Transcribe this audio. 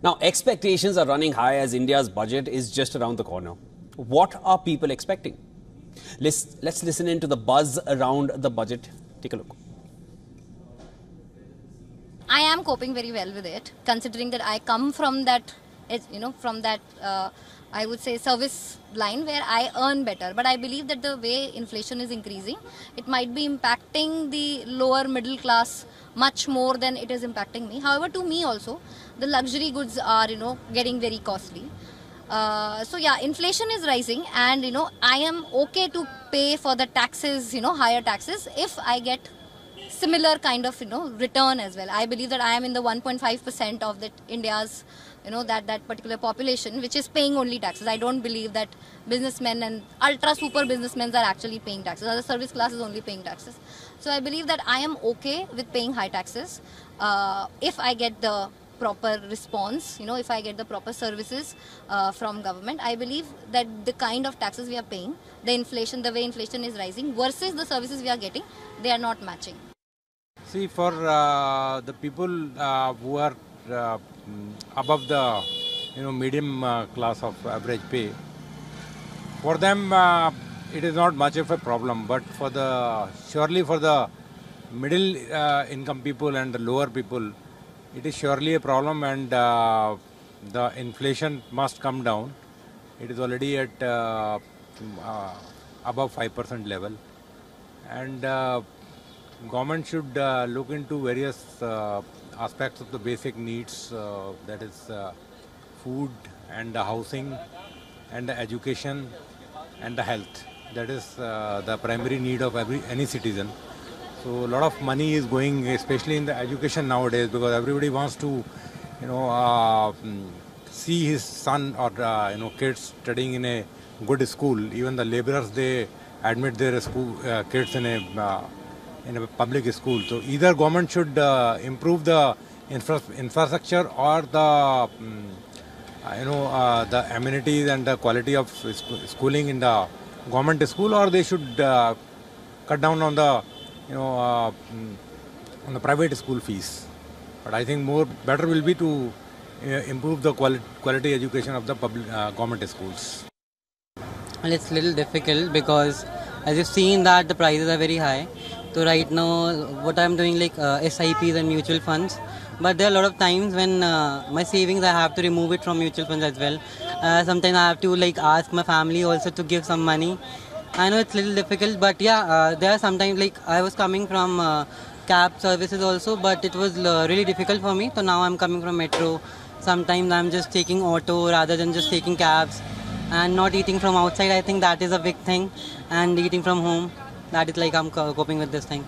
Now, expectations are running high as India's budget is just around the corner. What are people expecting? Let's listen into the buzz around the budget. Take a look. I am coping very well with it, considering that I come from that, I would say, service line where I earn better. But I believe that the way inflation is increasing, it might be impacting the lower middle class much more than it is impacting me. However, to me also, the luxury goods are, getting very costly. So yeah, inflation is rising, and I am okay to pay for the taxes, higher taxes, if I get similar kind of return as well. I believe that I am in the 1.5% of that India's that particular population which is paying only taxes. I don't believe that businessmen and ultra super businessmen are actually paying taxes. Other service class is only paying taxes. So I believe that I am okay with paying high taxes if I get the proper response, if I get the proper services from government. I believe that the kind of taxes we are paying, the way inflation is rising versus the services we are getting, they are not matching. See, for the people who are above the medium class of average pay, for them it is not much of a problem. But surely for the middle income people and the lower people, it is surely a problem, and the inflation must come down. It is already at above 5% level, and government should look into various aspects of the basic needs, that is food and the housing and the education and the health. That is the primary need of any citizen. So a lot of money is going, especially in the education nowadays, because everybody wants to see his son or kids studying in a good school. Even the laborers, they admit their kids in a public school. So either government should improve the infrastructure or the the amenities and the quality of schooling in the government school, or they should cut down on the on the private school fees. But I think better will be to improve the quality education of the public government schools. Well, it's a little difficult because as you've seen that the prices are very high. So right now what I'm doing like SIPs and mutual funds, but there are a lot of times when my savings I have to remove it from mutual funds as well. Sometimes I have to ask my family also to give some money. I know it's a little difficult, but yeah, there are sometimes I was coming from cab services also, but it was really difficult for me. So now I'm coming from metro. Sometimes I'm just taking auto rather than just taking cabs, and not eating from outside. I think that is a big thing, and eating from home. That is I'm coping with this thing.